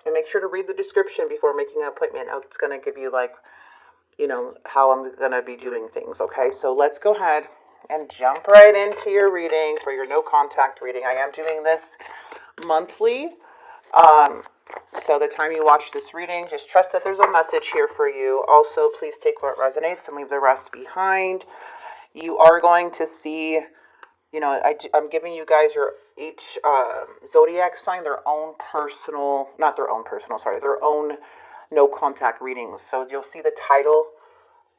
And make sure to read the description before making an appointment. It's going to give you like, how I'm going to be doing things. Okay, so let's go ahead and jump right into your reading for your no contact reading. I am doing this monthly. So the time you watch this reading, just trust that there's a message here for you. Also, please take what resonates and leave the rest behind. You are going to see, I'm giving you guys each zodiac sign their own no contact readings. So you'll see the title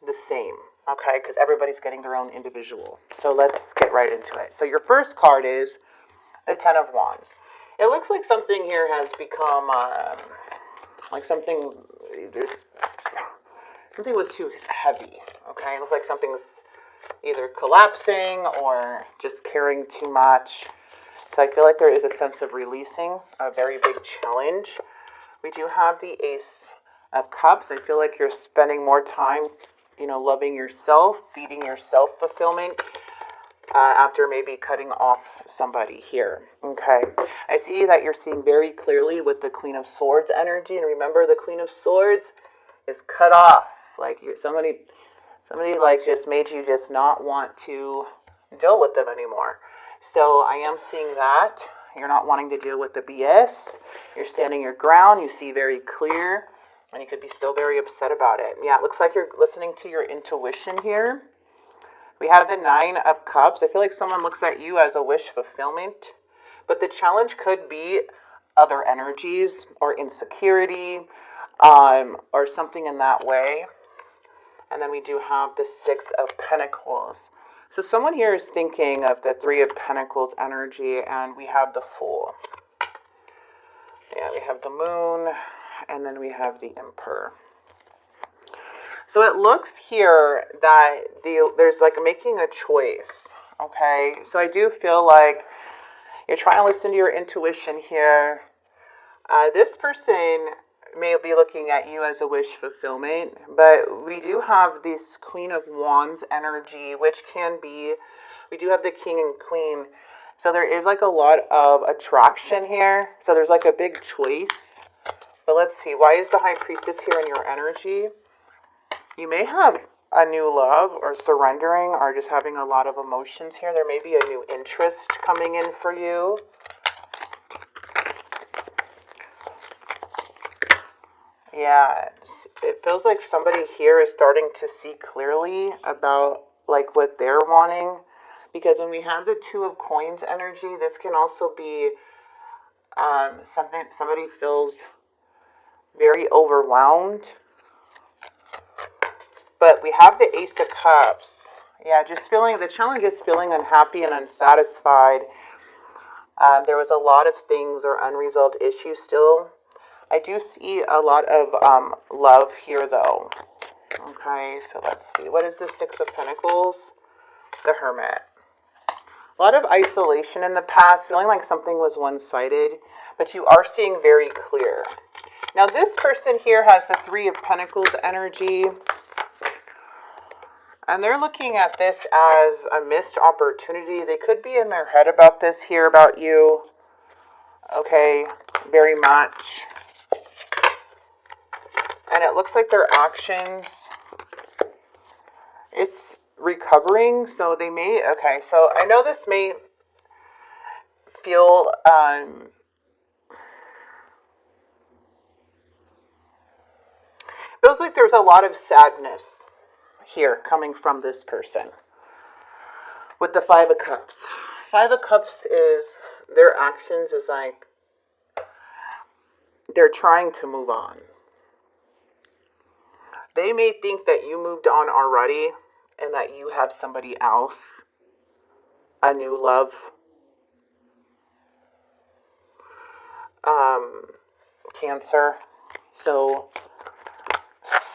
the same, okay? Because everybody's getting their own individual. So let's get right into it. So your first card is the Ten of Wands. It looks like something here has become something was too heavy, okay? It looks like something's either collapsing or just carrying too much. So I feel like there is a sense of releasing a very big challenge. We do have the Ace of Cups. I feel like you're spending more time, loving yourself, feeding yourself fulfillment, after maybe cutting off somebody here. Okay, I see that you're seeing very clearly with the Queen of Swords energy, and remember the Queen of Swords is cut off. Like somebody like just made you just not want to deal with them anymore. So I am seeing that you're not wanting to deal with the BS. You're standing your ground. You see very clear, and you could be still very upset about it. Yeah, it looks like you're listening to your intuition here. We have the Nine of Cups. I feel like someone looks at you as a wish fulfillment, but the challenge could be other energies or insecurity, or something in that way. And then we do have the Six of Pentacles. So someone here is thinking of the Three of Pentacles energy, and we have the Fool. Yeah, we have the Moon, and then we have the Emperor. So it looks here that there's like making a choice, okay? So I do feel like you're trying to listen to your intuition here. This person may be looking at you as a wish fulfillment, but we do have this Queen of Wands energy, which can be, we do have the King and Queen. So there is like a lot of attraction here. So there's like a big choice. But let's see, why is the High Priestess here in your energy? You may have a new love or surrendering or just having a lot of emotions here. There may be a new interest coming in for you. Yeah, it feels like somebody here is starting to see clearly about like what they're wanting. Because when we have the Two of Coins energy, this can also be somebody feels very overwhelmed. But we have the Ace of Cups. Yeah, just feeling, the challenge is feeling unhappy and unsatisfied. There was a lot of things or unresolved issues still. I do see a lot of love here, though. Okay, so let's see. What is the Six of Pentacles? The Hermit. A lot of isolation in the past, feeling like something was one-sided, but you are seeing very clear. Now, this person here has the Three of Pentacles energy. And they're looking at this as a missed opportunity. They could be in their head about this here, about you. Okay, very much. And it looks like their actions is recovering. So they may, okay, so I know this may feel, feels like there's a lot of sadness here coming from this person with the Five of Cups. Five of Cups is their actions is like they're trying to move on. They may think that you moved on already and that you have somebody else, a new love. Cancer. So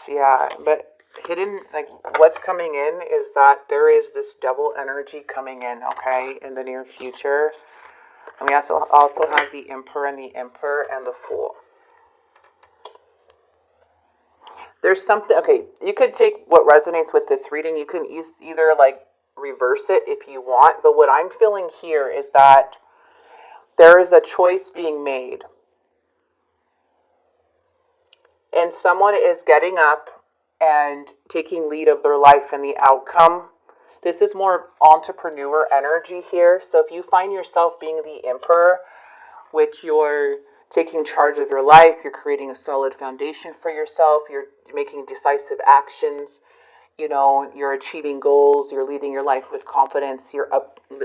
yeah, but hidden, like what's coming in is that there is this double energy coming in, okay, in the near future. And we also have the Emperor and the Fool. There's something, okay, you could take what resonates with this reading. You can either like reverse it if you want, but what I'm feeling here is that there is a choice being made. And someone is getting up and taking lead of their life and the outcome. This is more entrepreneur energy here. So if you find yourself being the emperor, which you're taking charge of your life, you're creating a solid foundation for yourself, you're making decisive actions, you know, you're achieving goals, you're leading your life with confidence, you're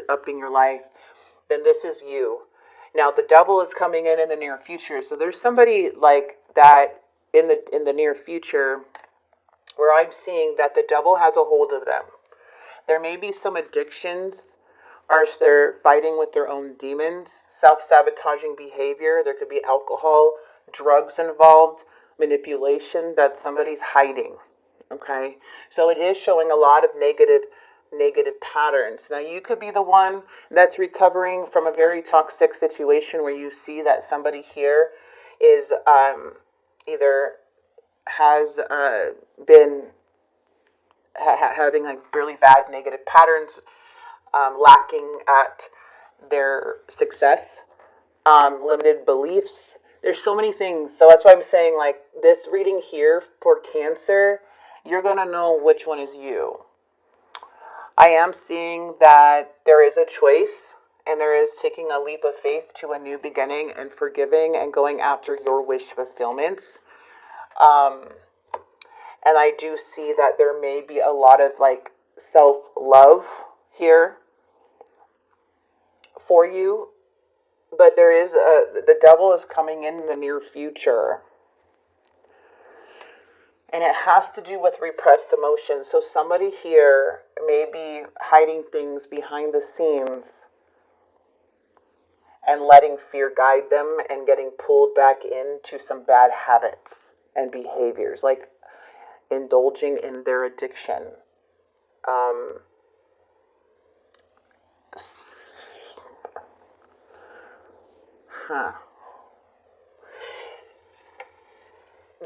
upping your life, then this is you. Now the devil is coming in the near future. So there's somebody like that in the near future where I'm seeing that the devil has a hold of them. There may be some addictions, or they're fighting with their own demons, self-sabotaging behavior. There could be alcohol, drugs involved, manipulation that somebody's hiding. Okay, so it is showing a lot of negative patterns. Now you could be the one that's recovering from a very toxic situation where you see that somebody here is either has been having like really bad negative patterns, lacking at their success, limited beliefs. There's so many things. So that's why I'm saying, like, this reading here for Cancer, you're going to know which one is you. I am seeing that there is a choice, and there is taking a leap of faith to a new beginning and forgiving and going after your wish fulfillments. And I do see that there may be a lot of like self-love here for you, but there is the devil is coming in the near future. And it has to do with repressed emotions. So somebody here may be hiding things behind the scenes and letting fear guide them and getting pulled back into some bad habits and behaviors, like indulging in their addiction.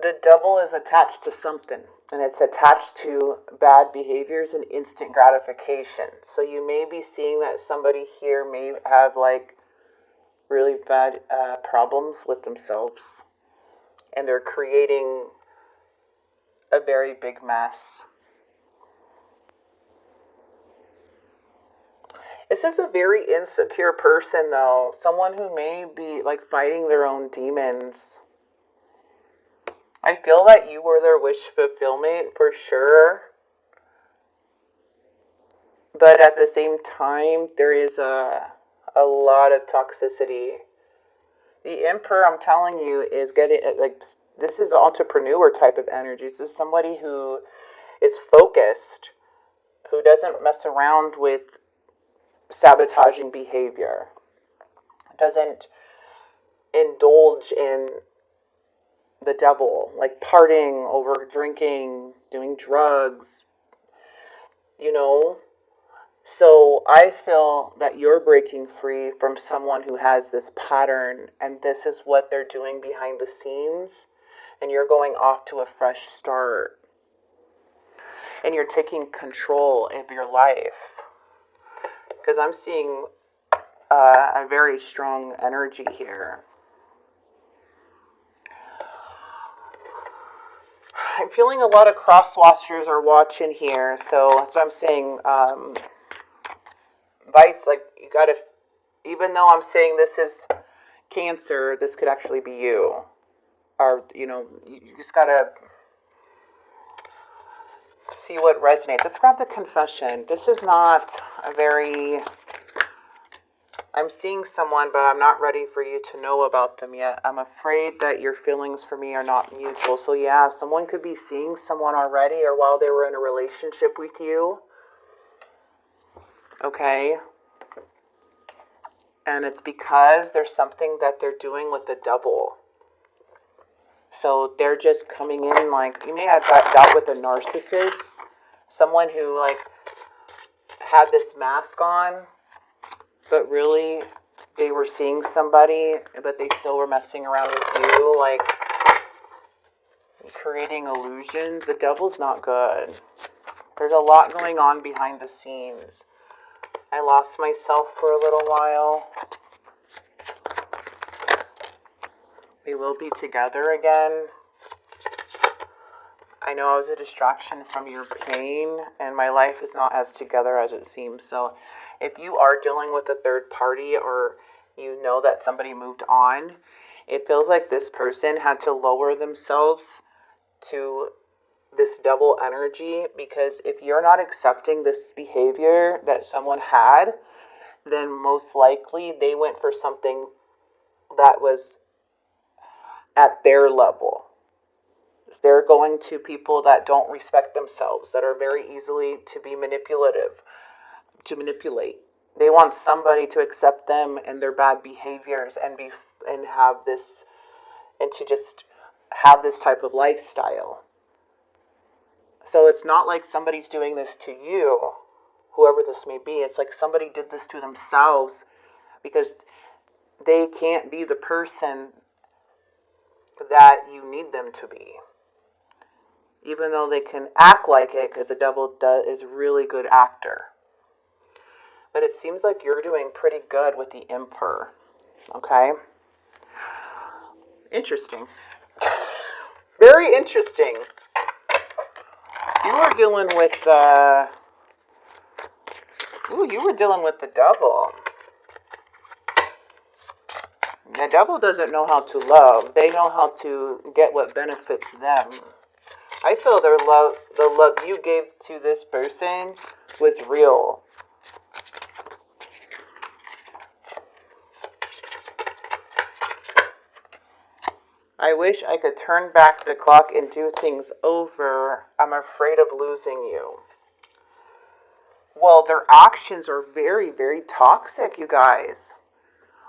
The devil is attached to something, and it's attached to bad behaviors and instant gratification. So you may be seeing that somebody here may have like really bad problems with themselves, and they're creating a very big mess. This is a very insecure person, though. Someone who may be like fighting their own demons. I feel that you were their wish fulfillment for sure. But at the same time, there is a lot of toxicity. The Emperor, I'm telling you, is getting like, this is entrepreneur type of energy. This is somebody who is focused, who doesn't mess around with sabotaging behavior, doesn't indulge in the devil, like partying, over drinking, doing drugs, you know. So I feel that you're breaking free from someone who has this pattern, and this is what they're doing behind the scenes, and you're going off to a fresh start, and you're taking control of your life. Because I'm seeing a very strong energy here. I'm feeling a lot of cross-watchers are watching here, so that's what I'm saying. Vice, like, you gotta, even though I'm saying this is Cancer, this could actually be you. Or, you know, you just gotta see what resonates. Let's grab the confession. This is not a very... I'm seeing someone, but I'm not ready for you to know about them yet. I'm afraid that your feelings for me are not mutual. So yeah, someone could be seeing someone already, or while they were in a relationship with you. Okay? And it's because there's something that they're doing with the devil. So they're just coming in like, you may have dealt with a narcissist, someone who like had this mask on, but really they were seeing somebody, but they still were messing around with you, like creating illusions. The devil's not good. There's a lot going on behind the scenes. I lost myself for a little while. We will be together again. I know I was a distraction from your pain, and my life is not as together as it seems. So if you are dealing with a third party, or you know that somebody moved on, it feels like this person had to lower themselves to this double energy, because if you're not accepting this behavior that someone had, then most likely they went for something that was at their level. They're going to people that don't respect themselves, that are very easily to be manipulative, to manipulate. They want somebody to accept them and their bad behaviors and have this, and to just have this type of lifestyle. So it's not like somebody's doing this to you, whoever this may be. It's like somebody did this to themselves because they can't be the person that you need them to be. Even though they can act like it, because the devil is a really good actor. But it seems like you're doing pretty good with the Emperor. Okay? Interesting. Very interesting. You were dealing with you were dealing with the devil. The devil doesn't know how to love. They know how to get what benefits them. I feel the love you gave to this person was real. I wish I could turn back the clock and do things over. I'm afraid of losing you. Well, their actions are very, very toxic, you guys.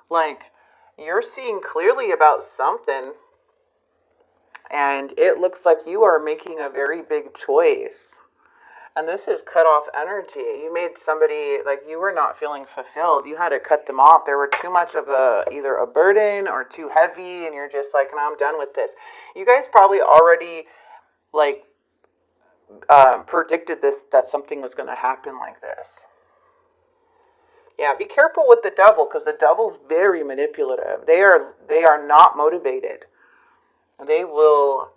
Like, you're seeing clearly about something, and it looks like you are making a very big choice. And this is cut off energy. You made somebody, like, you were not feeling fulfilled. You had to cut them off. They were too much of either a burden or too heavy, and you're just like, no, I'm done with this. You guys probably already, like, predicted this, that something was going to happen like this. Yeah, be careful with the devil, because the devil's very manipulative. They are not motivated. They will,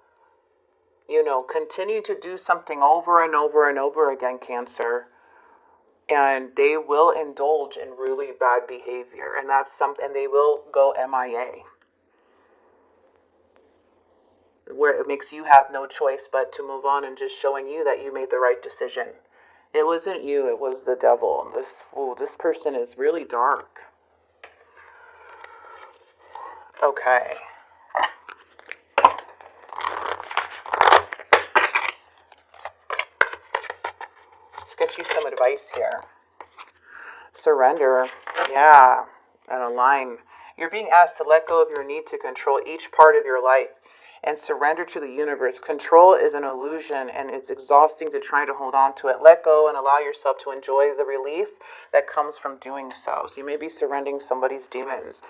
continue to do something over and over and over again, Cancer. And they will indulge in really bad behavior. And that's something, they will go MIA. Where it makes you have no choice but to move on, and just showing you that you made the right decision. It wasn't you, it was the devil. This person is really dark. Okay. Let's get you some advice here. Surrender. Yeah. And align. You're being asked to let go of your need to control each part of your life and surrender to the universe. Control is an illusion, and it's exhausting to try to hold on to it. Let go and allow yourself to enjoy the relief that comes from doing so. So you may be surrendering somebody's demons.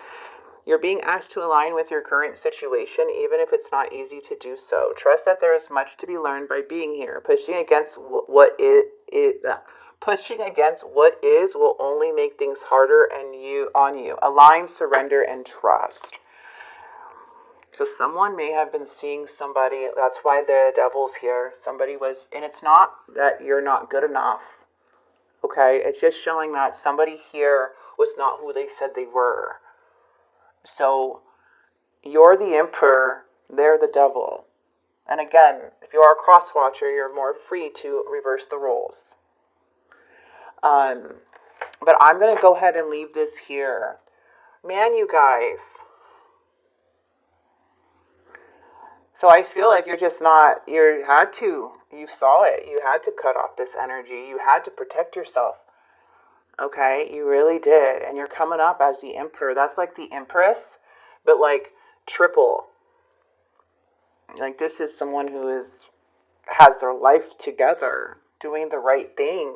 You're being asked to align with your current situation, even if it's not easy to do so. Trust that there is much to be learned by being here. Pushing against what is will only make things harder on you. Align, surrender, and trust. So someone may have been seeing somebody. That's why the devil's here. Somebody was, and it's not that you're not good enough. Okay, it's just showing that somebody here was not who they said they were. So, you're the Emperor, they're the devil. And again, if you are a cross-watcher, you're more free to reverse the roles. But I'm going to go ahead and leave this here. Man, you guys. So I feel like you saw it. You had to cut off this energy. You had to protect yourself. Okay, you really did. And you're coming up as the Emperor. That's like the Empress, but like triple. Like, this is someone who has their life together, doing the right thing.